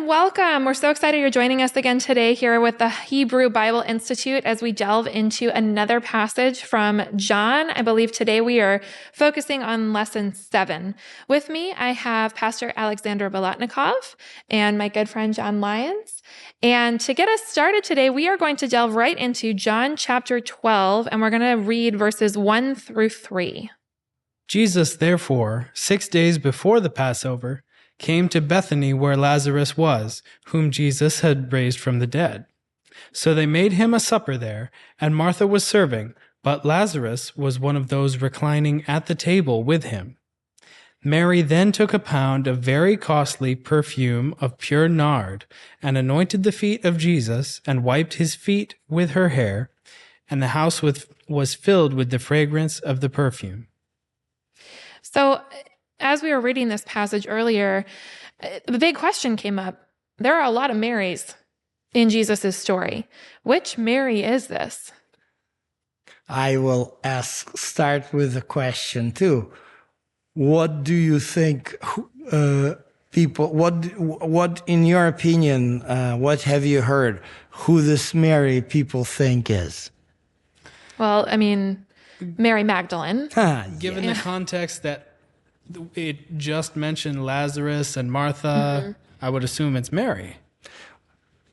welcome. We're so excited you're joining us again today here with the Hebrew Bible Institute as we delve into another passage from John. I believe today we are focusing on lesson 7. With me, I have Pastor Alexander Balatnikov and my good friend John Lyons. And to get us started today, we are going to delve right into John chapter 12, and we're going to read verses 1 through 3. Jesus, therefore, 6 days before the Passover, came to Bethany where Lazarus was, whom Jesus had raised from the dead. So they made him a supper there, and Martha was serving, but Lazarus was one of those reclining at the table with him. Mary then took a pound of very costly perfume of pure nard, and anointed the feet of Jesus, and wiped his feet with her hair, and the house was filled with the fragrance of the perfume. So, as we were reading this passage earlier, the big question came up. There are a lot of Marys in Jesus' story. Which Mary is this? I will start with a question too. What do you think people, what in your opinion, what have you heard, who this Mary people think is? Well, I mean, Mary Magdalene. Given the context that it just mentioned Lazarus and Martha, I would assume it's Mary.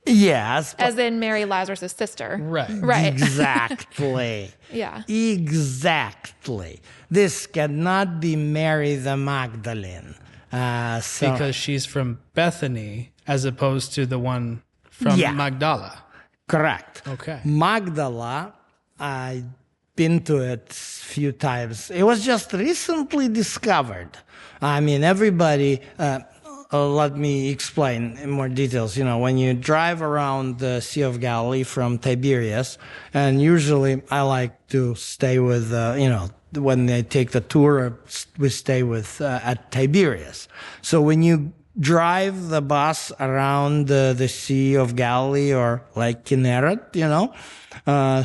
Yes. As in Mary, Lazarus' sister. Right. Exactly. Yeah. Exactly. This cannot be Mary the Magdalene. Because she's from Bethany as opposed to the one from Magdala. Correct. Okay. Magdala, I've been to it a few times. It was just recently discovered. I mean, everybody, let me explain in more details. You know, when you drive around the Sea of Galilee from Tiberias, and usually I like to stay with, when they take the tour, we stay with at Tiberias. So when you drive the bus around the Sea of Galilee or Lake Kinneret,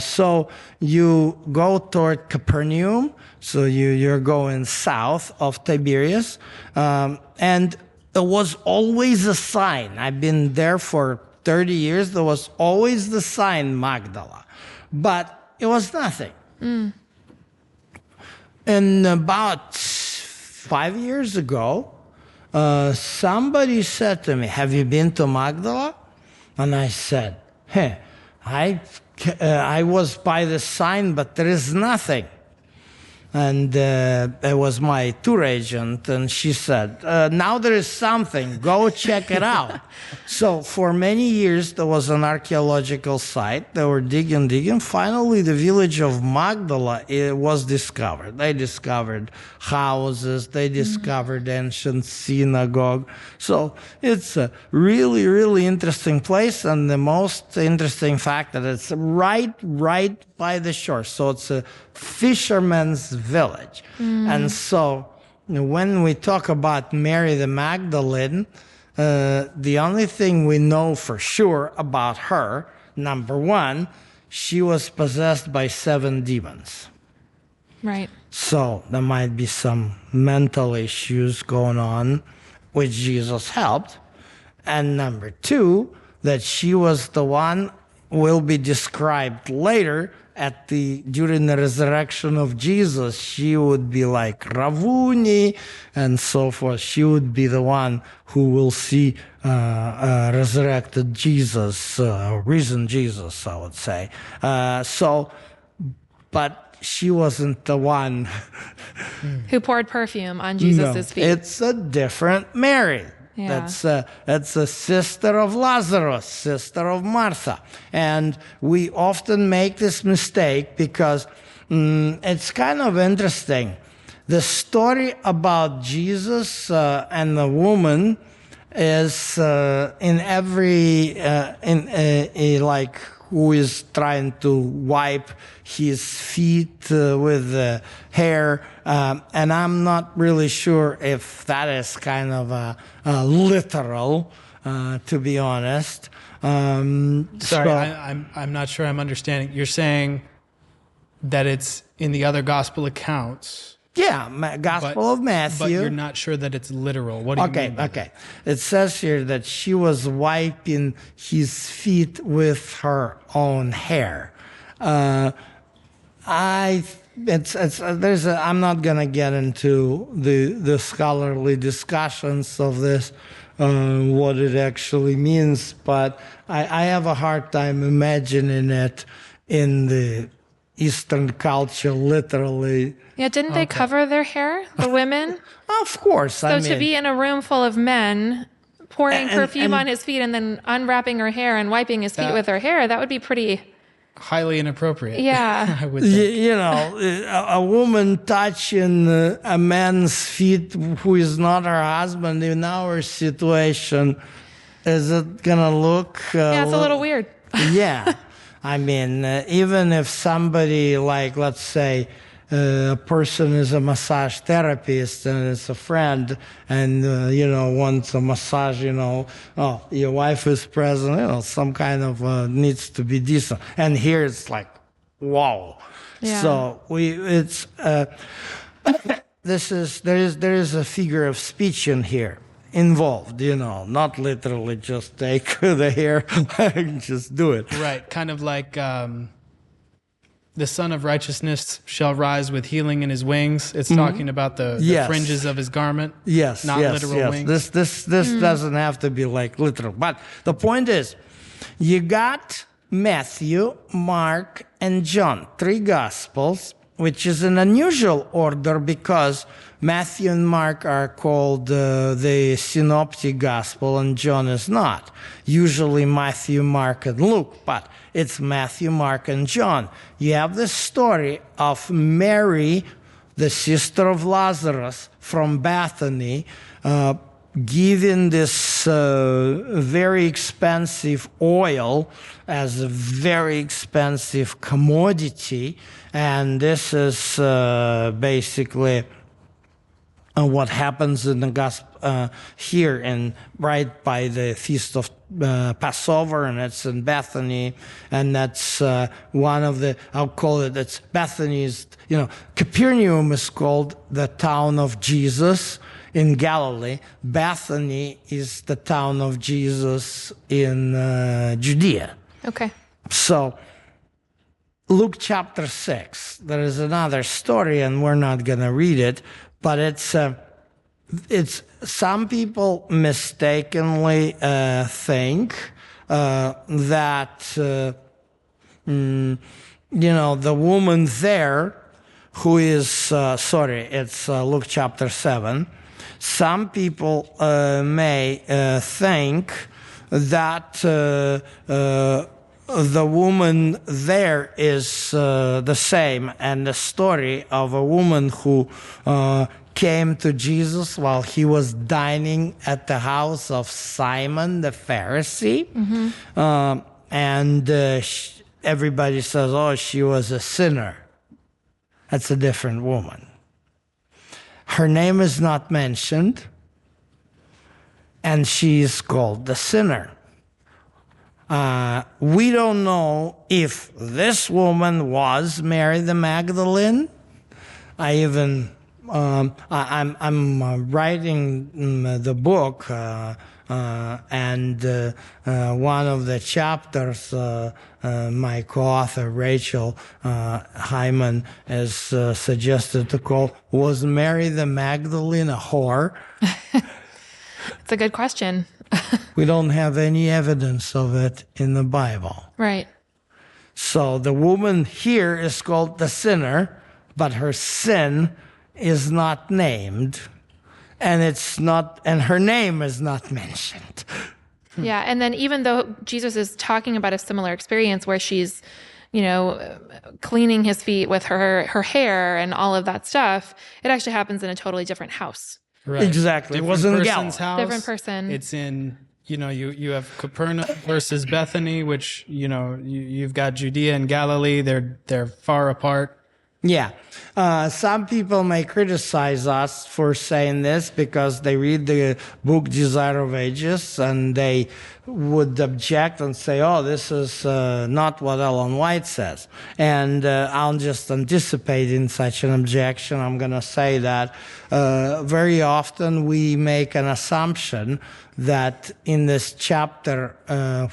so you go toward Capernaum, so you're going south of Tiberias, and there was always a sign. I've been there for 30 years. There was always the sign Magdala, but it was nothing. And about 5 years ago, somebody said to me, "Have you been to Magdala?" And I said, I was by the sign, but there is nothing. And it was my tour agent, and she said, now there is something. Go check it out. So for many years, there was an archaeological site. They were digging. Finally, the village of Magdala was discovered. They discovered houses. They discovered ancient synagogue. So it's a really, really interesting place. And the most interesting fact that it's right by the shore. So it's a fisherman's village. And so when we talk about Mary the Magdalene, the only thing we know for sure about her, number one, she was possessed by 7 demons. Right. So there might be some mental issues going on, which Jesus helped. And number 2, that she was the one will be described later during the resurrection of Jesus. She would be like Ravuni and so forth. She would be the one who will see resurrected Jesus, risen Jesus, I would say. But she wasn't the one who poured perfume on Jesus' feet. It's a different Mary. Yeah. That's a sister of Lazarus, sister of Martha. And we often make this mistake because it's kind of interesting. The story about Jesus and the woman is in every, like who is trying to wipe his feet with the hair. And I'm not really sure if that is kind of literal, to be honest. Sorry, I'm not sure I'm understanding. You're saying that it's in the other gospel accounts Yeah, Gospel of Matthew. But you're not sure that it's literal. What do you mean by that? Okay. It says here that she was wiping his feet with her own hair. I'm not gonna get into the scholarly discussions of this, what it actually means, but I have a hard time imagining it in the Eastern culture, literally. Yeah, didn't they cover their hair, the women? Of course. So to be in a room full of men pouring perfume on his feet and then unwrapping her hair and wiping his feet with her hair, that would be pretty... Highly inappropriate. Yeah. I would think. You know, a woman touching a man's feet who is not her husband in our situation, is it going to look... Yeah, it's a little weird. Yeah. I mean, even if somebody like, let's say, a person is a massage therapist and it's a friend and, wants a massage, your wife is present, some kind of needs to be decent. And here it's like, wow. Yeah. So there is a figure of speech in here involved, not literally just take the hair and just do it. Right, kind of like the Son of Righteousness shall rise with healing in his wings. It's talking about the fringes of his garment. Yes, not literal wings. This doesn't have to be like literal. But the point is, you got Matthew, Mark, and John, 3 Gospels, which is an unusual order because Matthew and Mark are called the Synoptic Gospel and John is not. Usually Matthew, Mark, and Luke, but it's Matthew, Mark, and John. You have the story of Mary, the sister of Lazarus from Bethany, giving this very expensive oil as a very expensive commodity. And this is basically what happens in the gospel here, right by the feast of Passover, and it's in Bethany, and that's one of the, I'll call it, it's Bethany's, Capernaum is called the town of Jesus in Galilee. Bethany is the town of Jesus in Judea. Okay. So, Luke chapter 6, there is another story, and we're not going to read it, but it's some people mistakenly think that the woman there who is it's Luke chapter 7. Some people may think that the woman there is the same, and the story of a woman who came to Jesus while he was dining at the house of Simon the Pharisee. Mm-hmm. And everybody says, oh, she was a sinner. That's a different woman. Her name is not mentioned, and she is called the sinner. We don't know if this woman was Mary the Magdalene. I'm writing the book, and one of the chapters, my co-author Rachel Hyman has suggested to call, was Mary the Magdalene a whore? It's a good question. We don't have any evidence of it in the Bible. Right. So the woman here is called the sinner, but her sin is not named, and her name is not mentioned. Yeah, and then even though Jesus is talking about a similar experience where she's, cleaning his feet with her hair and all of that stuff, it actually happens in a totally different house. Right. Exactly. It was in Galilee. House. Different person. It's in, you have Capernaum versus Bethany, which, you've got Judea and Galilee. They're far apart. Yeah. Some people may criticize us for saying this because they read the book Desire of Ages and they would object and say, oh, this is not what Ellen White says. And I'll just anticipate in such an objection. I'm going to say that very often we make an assumption that in this chapter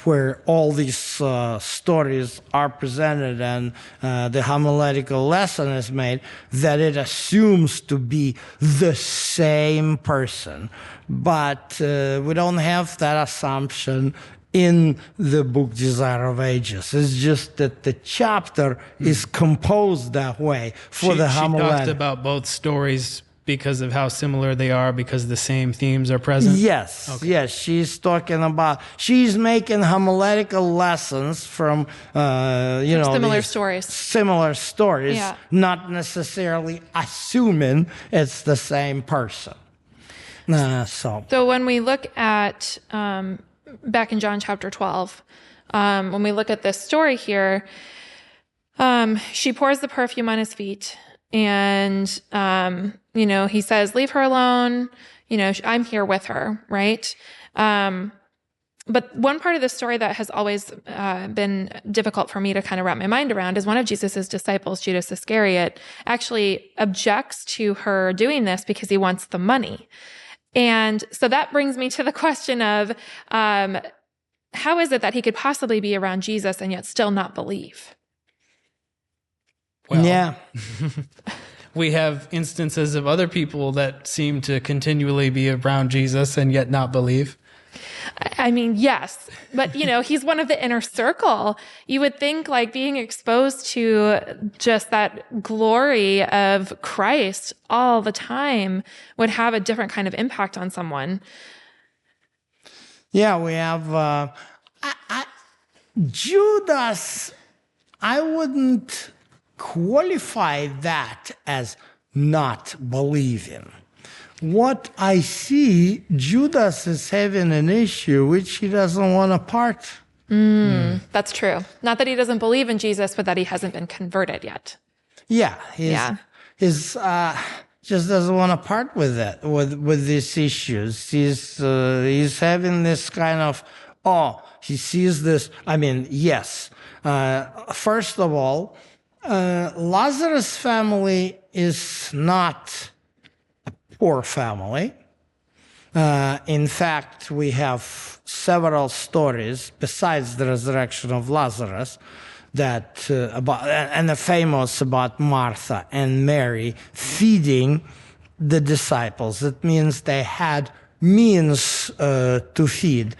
where all these stories are presented and the homiletical lesson is made, that it assumes to be the same person. But we don't have that assumption in the book Desire of Ages. It's just that the chapter is composed that way for the homiletic. She talked about both stories because of how similar they are, because the same themes are present? Yes, okay. Yes. She's making homiletical lessons from, similar stories. Similar stories, yeah. Not necessarily assuming it's the same person. So when we look at, back in John chapter 12, when we look at this story here, she pours the perfume on his feet. And, he says, leave her alone. I'm here with her. Right. But one part of the story that has always been difficult for me to kind of wrap my mind around is one of Jesus's disciples, Judas Iscariot, actually objects to her doing this because he wants the money. And so that brings me to the question of, how is it that he could possibly be around Jesus and yet still not believe? Well, yeah. We have instances of other people that seem to continually be around Jesus and yet not believe. I mean, yes, but he's one of the inner circle. You would think like being exposed to just that glory of Christ all the time would have a different kind of impact on someone. Yeah, we have Judas. I wouldn't qualify that as not believing. What I see, Judas is having an issue which he doesn't want to part. That's true. Not that he doesn't believe in Jesus, but that he hasn't been converted yet. Yeah. He's just doesn't want to part with that, with these issues. He's having this kind of, he sees this. I mean, yes. First of all, Lazarus' family is not a poor family. In fact, we have several stories besides the resurrection of Lazarus that and the famous about Martha and Mary feeding the disciples. It means they had means to feed.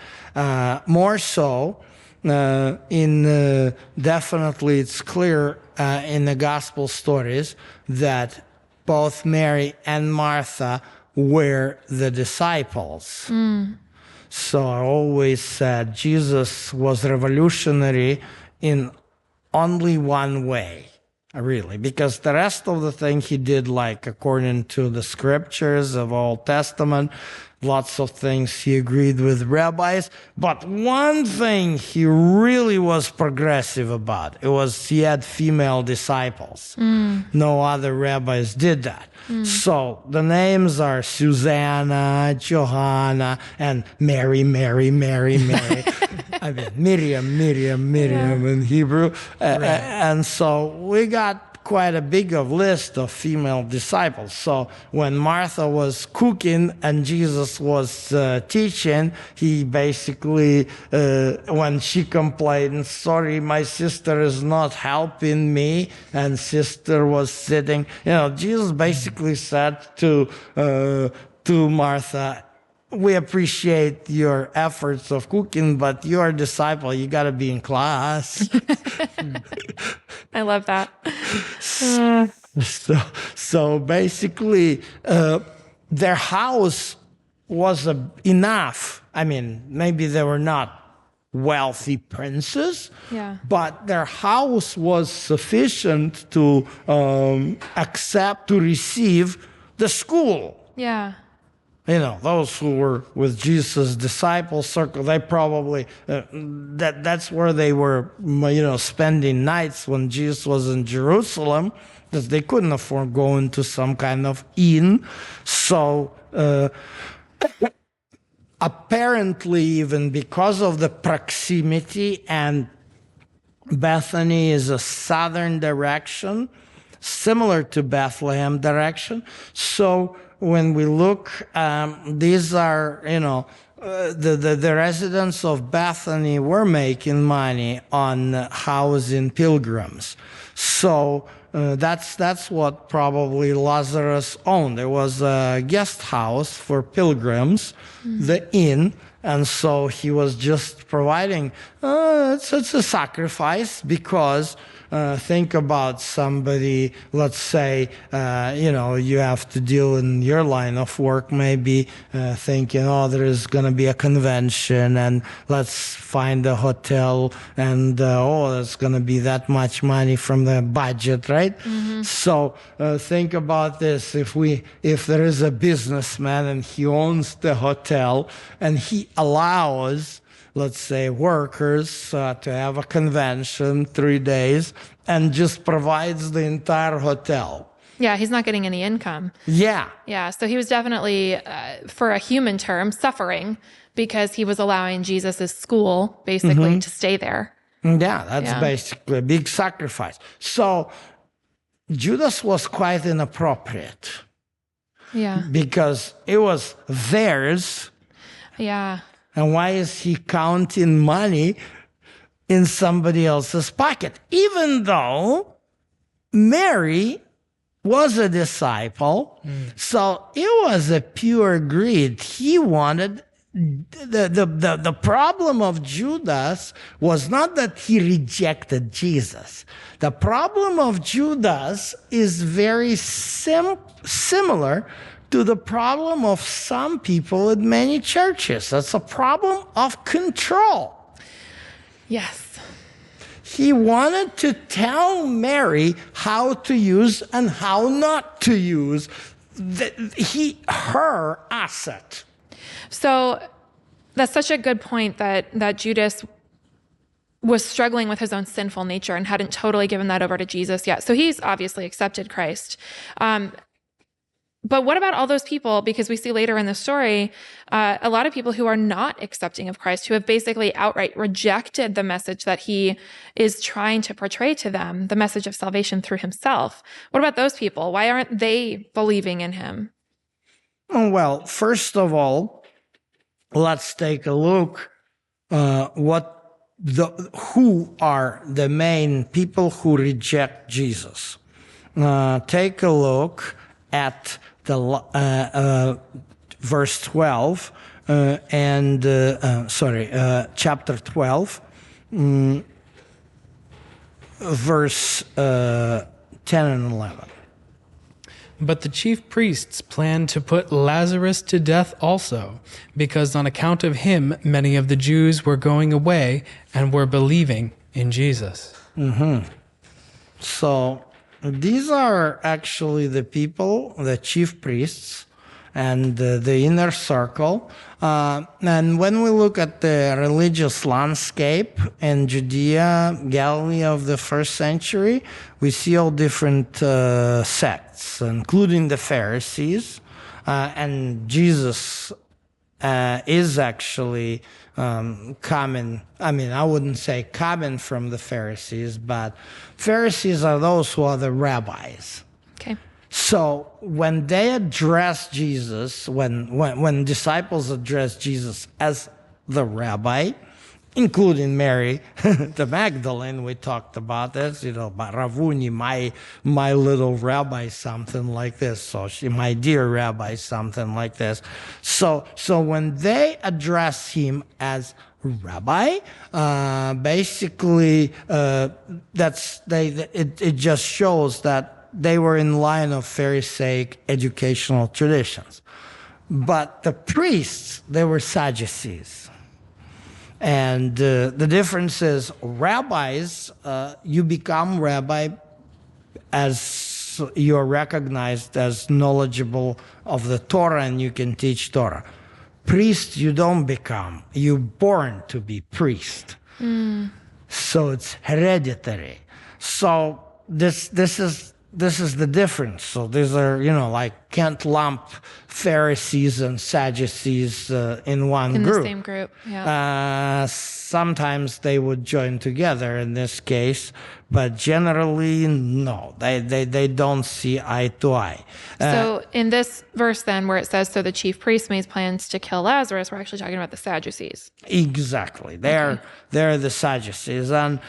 More so, definitely it's clear in the gospel stories that both Mary and Martha were the disciples. So I always said Jesus was revolutionary in only one way, really, because the rest of the thing he did, like according to the scriptures of Old Testament, lots of things he agreed with rabbis, but one thing he really was progressive about, it was he had female disciples. No other rabbis did that. So the names are Susanna, Johanna, and Mary. I mean, Miriam in Hebrew. And so we got quite a big list of female disciples. So when Martha was cooking and Jesus was teaching, he basically, when she complained, sorry, my sister is not helping me, and sister was sitting, Jesus basically said to Martha, we appreciate your efforts of cooking, but you're a disciple, you got to be in class. I love that. So basically, their house was enough. I mean, maybe they were not wealthy princes, but their house was sufficient to receive the school. Yeah. those who were with Jesus' disciple circle, they probably, that's where they were, spending nights when Jesus was in Jerusalem, because they couldn't afford going to some kind of inn. So apparently, even because of the proximity, and Bethany is a southern direction, similar to Bethlehem direction. So when we look, these are, the residents of Bethany were making money on housing pilgrims. So that's what probably Lazarus owned. There was a guest house for pilgrims, the inn. And so he was just providing, it's a sacrifice, because think about somebody, let's say, you have to deal in your line of work, maybe thinking, there is going to be a convention, and let's find a hotel, and there's going to be that much money from the budget, right? Mm-hmm. So think about this. If there is a businessman and he owns the hotel, and he allows, let's say, workers to have a convention 3 days, and just provides the entire hotel. Yeah, he's not getting any income. Yeah. Yeah, so he was definitely, for a human term, suffering, because he was allowing Jesus' school, basically, to stay there. Yeah, that's basically a big sacrifice. So Judas was quite inappropriate. Yeah. Because it was theirs. Yeah. And why is he counting money in somebody else's pocket? Even though Mary was a disciple, so it was a pure greed. He wanted, the problem of Judas was not that he rejected Jesus. The problem of Judas is very similar to the problem of some people in many churches. That's a problem of control. Yes. He wanted to tell Mary how to use and how not to use her asset. So that's such a good point that Judas was struggling with his own sinful nature and hadn't totally given that over to Jesus yet. So he's obviously accepted Christ. But what about all those people, because we see later in the story, a lot of people who are not accepting of Christ, who have basically outright rejected the message that he is trying to portray to them, the message of salvation through himself. What about those people? Why aren't they believing in him? Well, first of all, let's take a look who are the main people who reject Jesus. Take a look at the verse 12 chapter 12, verse 10 and 11. But the chief priests planned to put Lazarus to death also, because on account of him many of the Jews were going away and were believing in Jesus. So these are actually the people, the chief priests, and the inner circle. And when we look at the religious landscape in Judea, Galilee of the first century, we see all different sects, including the Pharisees. And Jesus is actually coming, I wouldn't say coming from the Pharisees, but Pharisees are those who are the rabbis. Okay. So when they address Jesus, when disciples address Jesus as the rabbi, including Mary, the Magdalene, we talked about this, about Ravuni, my little rabbi, something like this. So my dear rabbi, something like this. So when they address him as rabbi, basically, it just shows that they were in line of Pharisaic educational traditions. But the priests, they were Sadducees. And the difference is rabbis, you become rabbi as you're recognized as knowledgeable of the Torah and you can teach Torah. Priest you don't become. You're born to be priest. So it's hereditary. So this is the difference. So these are, like can't lump Pharisees and Sadducees in one In group. the same group, yeah. Sometimes they would join together in this case, but generally, no. They don't see eye to eye. So in this verse then, where it says, so the chief priest made plans to kill Lazarus, we're actually talking about the Sadducees. Exactly. They're the Sadducees. And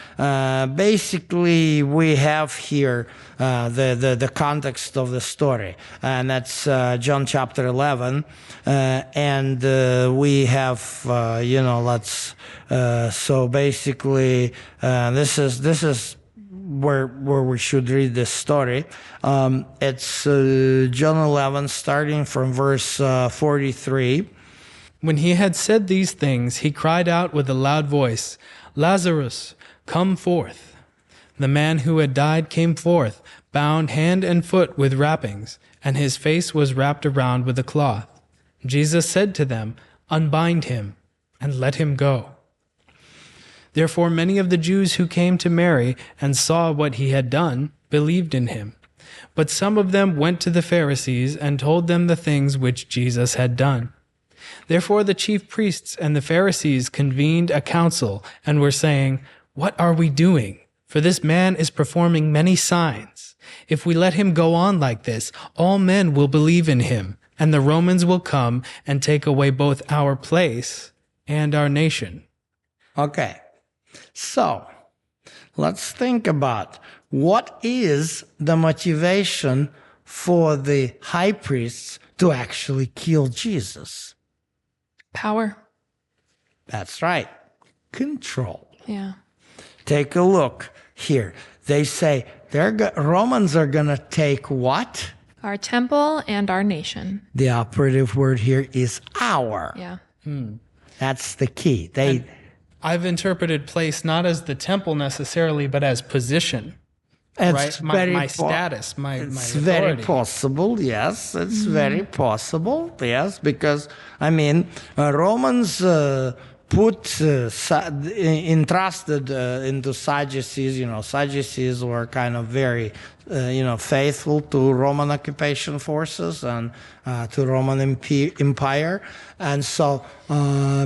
basically, we have here the context of the story. And that's John chapter 11. And we have, so basically, this is where we should read this story. It's John 11, starting from verse 43. When he had said these things, he cried out with a loud voice, "Lazarus, come forth." The man who had died came forth, bound hand and foot with wrappings, and his face was wrapped around with a cloth. Jesus said to them, "Unbind him, and let him go." Therefore many of the Jews who came to Mary and saw what he had done believed in him. But some of them went to the Pharisees and told them the things which Jesus had done. Therefore the chief priests and the Pharisees convened a council and were saying, "What are we doing? For this man is performing many signs. If we let him go on like this, all men will believe in him, and the Romans will come and take away both our place and our nation." Okay. So, let's think about what is the motivation for the high priests to actually kill Jesus. Power. That's right. Control. Yeah. Take a look here. They say Romans are going to take what? Our temple and our nation. The operative word here is our. Yeah. That's the key. I've interpreted place not as the temple necessarily, but as position. It's Right? My status, my It's authority. very possible, yes. It's very possible, yes, because, Romans entrusted into Sadducees. Sadducees were kind of very, faithful to Roman occupation forces and to Roman Empire. And so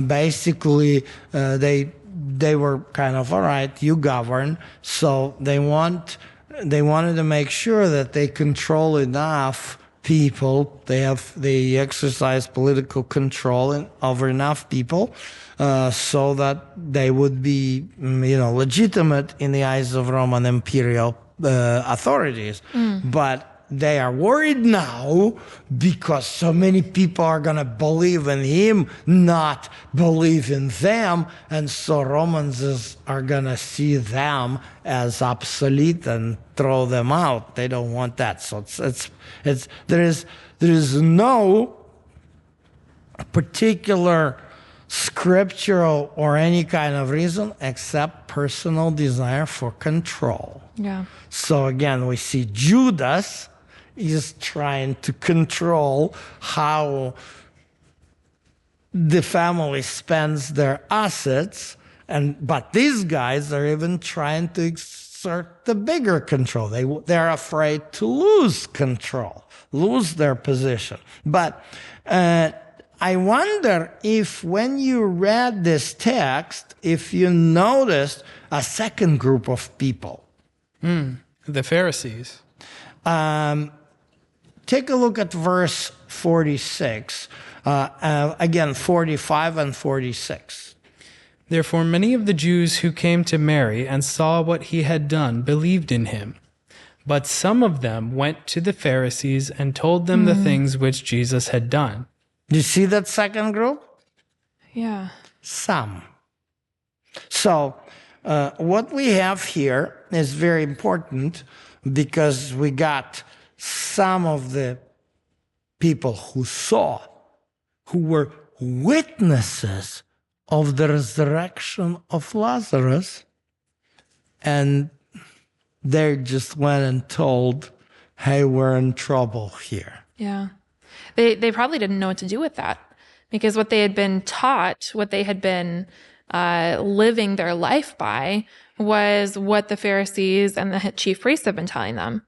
basically they were kind of, all right, you govern. So they wanted to make sure that they control enough people. They exercise political control over enough people so that they would be, legitimate in the eyes of Roman imperial authorities. But they are worried now because so many people are going to believe in him, not believe in them. And so Romans are going to see them as obsolete and throw them out. They don't want that. So there is no particular scriptural or any kind of reason except personal desire for control. Yeah. So again, we see Judas is trying to control how the family spends their assets, but these guys are even trying to exert the bigger control. They're afraid to lose control, lose their position. But I wonder if when you read this text, if you noticed a second group of people. The Pharisees. Take a look at verse 46. Again, 45 and 46. Therefore many of the Jews who came to Mary and saw what he had done believed in him. But some of them went to the Pharisees and told them the things which Jesus had done. Do you see that second group? Yeah. Some. So what we have here is very important because we got some of the people who were witnesses of the resurrection of Lazarus, and they just went and told hey, we're in trouble here. Yeah. They probably didn't know what to do with that, because what they had been taught, what they had been living their life by, was what the Pharisees and the chief priests have been telling them.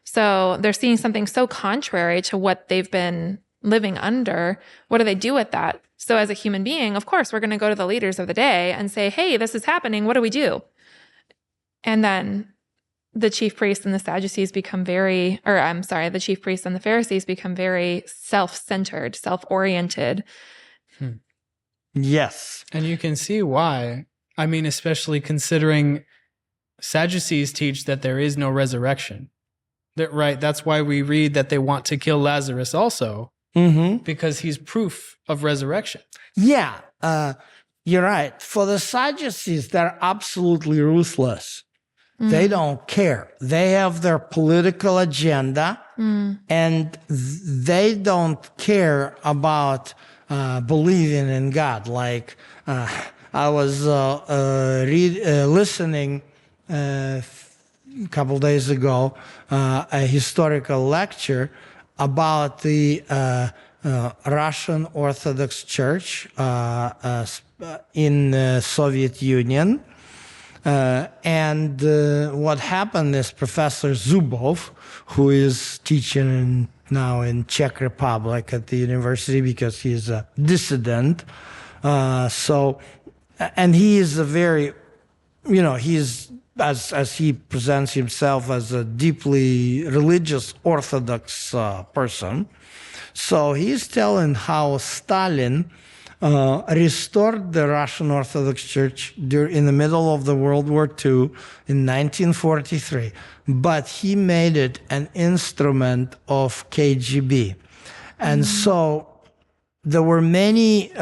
So they're seeing something so contrary to what they've been living under. What do they do with that? So as a human being, of course, we're going to go to the leaders of the day and say, hey, this is happening. What do we do? And then the chief priests and the Sadducees become the chief priests and the Pharisees become very self-centered, self-oriented. Yes. And you can see why. I mean, especially considering Sadducees teach that there is no resurrection. Right? That's why we read that they want to kill Lazarus also, because he's proof of resurrection. Yeah, you're right. For the Sadducees, they're absolutely ruthless. They don't care. They have their political agenda, and they don't care about believing in God. Like I was listening a couple days ago, a historical lecture about the Russian Orthodox Church in the Soviet Union. And what happened is Professor Zubov, who is teaching now in Czech Republic at the university because he's a dissident. And he is a very, he's, as he presents himself as a deeply religious Orthodox person. So he's telling how Stalin restored the Russian Orthodox Church in the middle of the World War II in 1943, but he made it an instrument of KGB. And so there were many,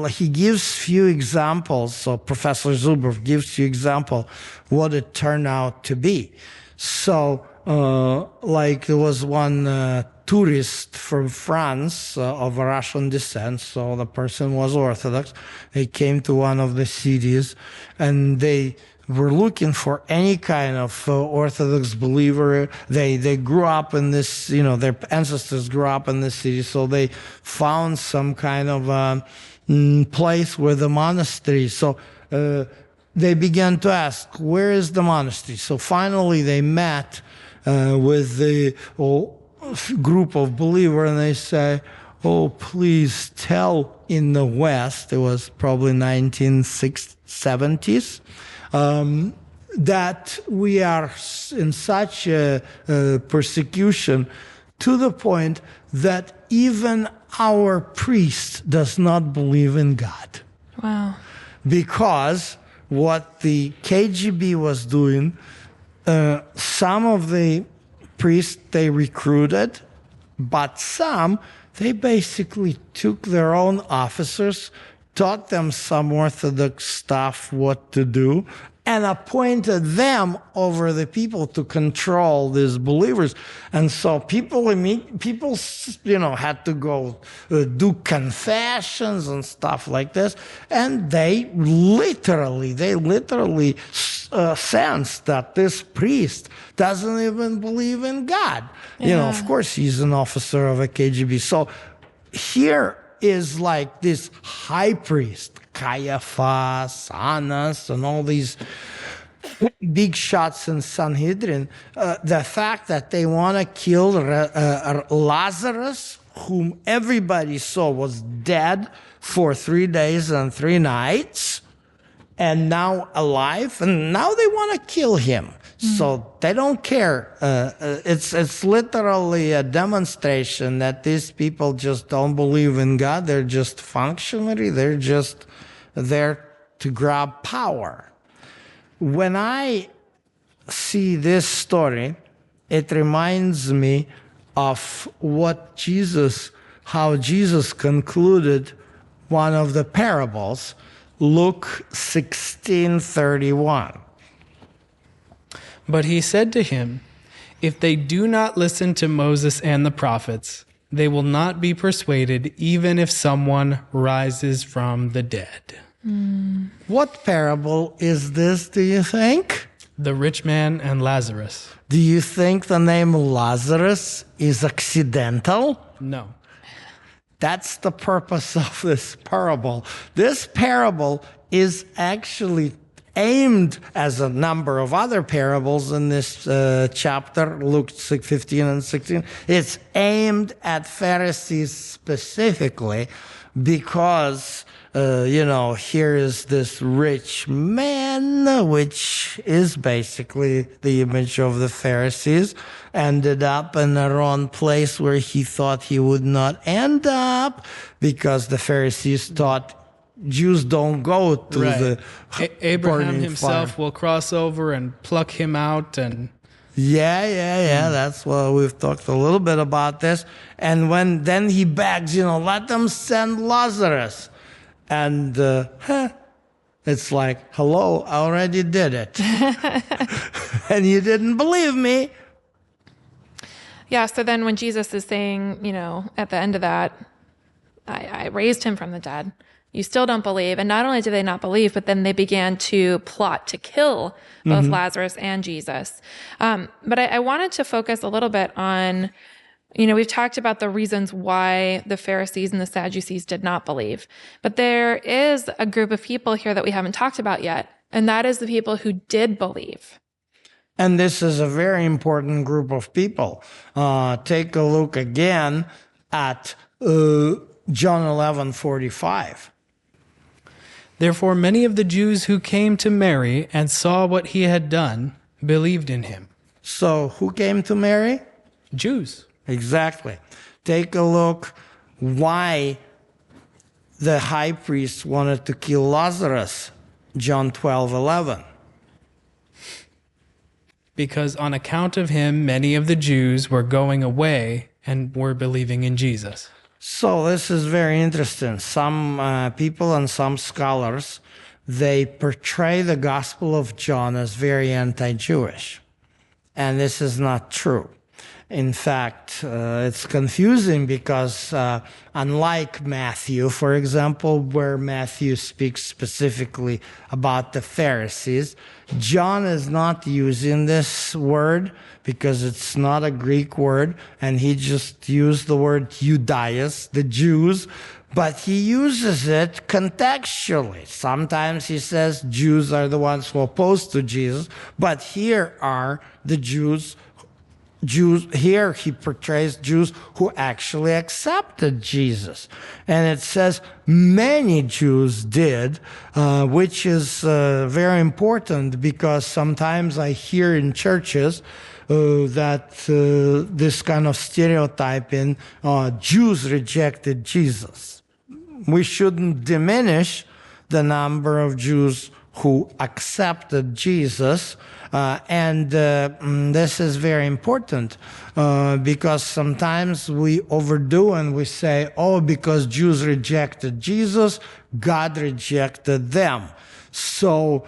he gives few examples, so Professor Zubov gives few examples what it turned out to be. So, like there was one tourist from France of Russian descent, so the person was Orthodox. They came to one of the cities and they were looking for any kind of Orthodox believer. They grew up in this, their ancestors grew up in this city, so they found some kind of place with a monastery. So they began to ask, where is the monastery? So finally they met with the group of believers, and they say, oh, please tell in the West, it was probably 1970s, that we are in such a persecution to the point that even our priest does not believe in God. Wow. Because what the KGB was doing, some of the priests they recruited, but some they basically took their own officers, taught them some Orthodox stuff, what to do, and appointed them over the people to control these believers. And so people had to go do confessions and stuff like this. And they literally sensed that this priest doesn't even believe in God. Yeah. Of course, he's an officer of a KGB. So here is like this high priest, Caiaphas, Annas, and all these big shots in Sanhedrin. The fact that they want to kill Lazarus, whom everybody saw was dead for 3 days and 3 nights, and now alive, and now they want to kill him. So they don't care. It's literally a demonstration that these people just don't believe in God. They're just functionary. They're just there to grab power. When I see this story, it reminds me of how Jesus concluded one of the parables, Luke 16:31. But he said to him, if they do not listen to Moses and the prophets, they will not be persuaded, even if someone rises from the dead. What parable is this, do you think? the rich man and Lazarus. Do you think the name Lazarus is accidental? No. That's the purpose of this parable. This parable is actually aimed, as a number of other parables in this chapter, Luke 15 and 16, it's aimed at Pharisees specifically because, here is this rich man, which is basically the image of the Pharisees, ended up in the wrong place where he thought he would not end up because the Pharisees thought Jews don't go to the Abraham burning himself fire. will cross over and pluck him out. And Yeah. That's what we've talked a little bit about this. And then he begs, let them send Lazarus. And it's like, hello, I already did it. And you didn't believe me. Yeah, so then when Jesus is saying, at the end of that, I raised him from the dead, you still don't believe. And not only did they not believe, but then they began to plot to kill both Lazarus and Jesus. But I wanted to focus a little bit on, we've talked about the reasons why the Pharisees and the Sadducees did not believe. But there is a group of people here that we haven't talked about yet, and that is the people who did believe. And this is a very important group of people. Take a look again at John 11:45. therefore many of the Jews who came to Mary and saw what he had done believed in him. So who came to Mary? Jews. Exactly. Take a look why the high priest wanted to kill Lazarus. John 12:11. Because on account of him, many of the Jews were going away and were believing in Jesus. So this is very interesting. Some people and some scholars, they portray the Gospel of John as very anti-Jewish. And this is not true. In fact, it's confusing because unlike Matthew, for example, where Matthew speaks specifically about the Pharisees, John is not using this word because it's not a Greek word, and he just used the word Judaeus, the Jews, but he uses it contextually. Sometimes he says Jews are the ones who are opposed to Jesus, but here are the Jews. Here he portrays Jews who actually accepted Jesus. And it says many Jews did, which is very important because sometimes I hear in churches that this kind of stereotyping, Jews rejected Jesus. We shouldn't diminish the number of Jews who accepted Jesus. And this is very important because sometimes we overdo and we say, because Jews rejected Jesus, God rejected them. So,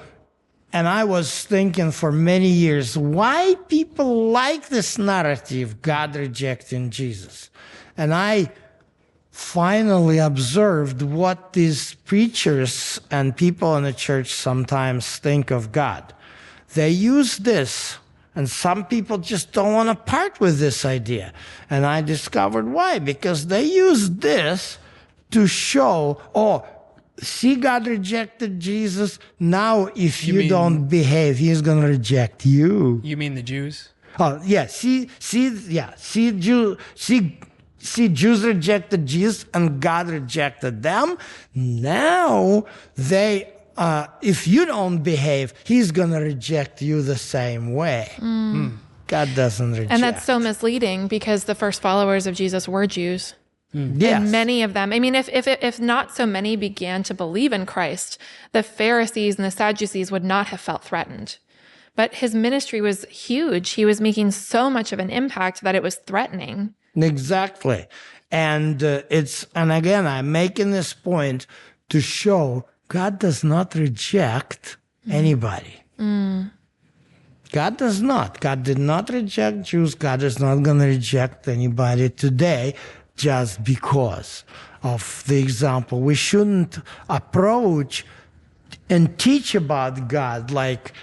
and I was thinking for many years, why people like this narrative, God rejecting Jesus? And I finally observed what these preachers and people in the church sometimes think of God. They use this, and some people just don't want to part with this idea. And I discovered why. Because they use this to show, see, God rejected Jesus. Now, if you don't behave, he's going to reject you. You mean the Jews? Oh, yeah. See, Jews rejected Jesus and God rejected them. Now if you don't behave, he's going to reject you the same way. God doesn't reject. And that's so misleading because the first followers of Jesus were Jews. Yes. And many of them, if not so many began to believe in Christ, the Pharisees and the Sadducees would not have felt threatened. But his ministry was huge. He was making so much of an impact that it was threatening. Exactly. And and again, I'm making this point to show God does not reject anybody. God does not. God did not reject Jews. God is not going to reject anybody today just because of the example. We shouldn't approach and teach about God like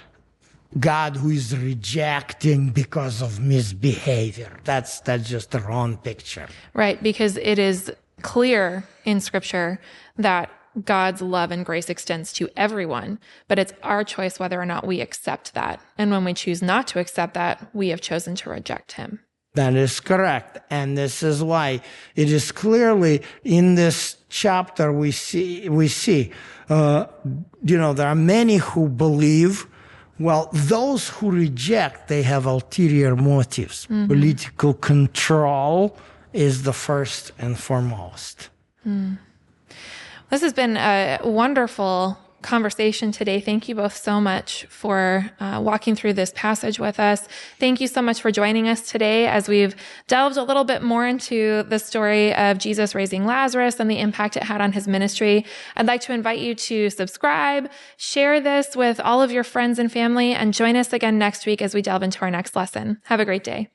God who is rejecting because of misbehavior. That's just the wrong picture. Right, because it is clear in Scripture that God's love and grace extends to everyone, but it's our choice whether or not we accept that. And when we choose not to accept that, we have chosen to reject him. That is correct. And this is why it is clearly in this chapter we see, there are many who believe, well, those who reject, they have ulterior motives. Mm-hmm. Political control is the first and foremost. This has been a wonderful conversation today. Thank you both so much for walking through this passage with us. Thank you so much for joining us today as we've delved a little bit more into the story of Jesus raising Lazarus and the impact it had on his ministry. I'd like to invite you to subscribe, share this with all of your friends and family, and join us again next week as we delve into our next lesson. Have a great day.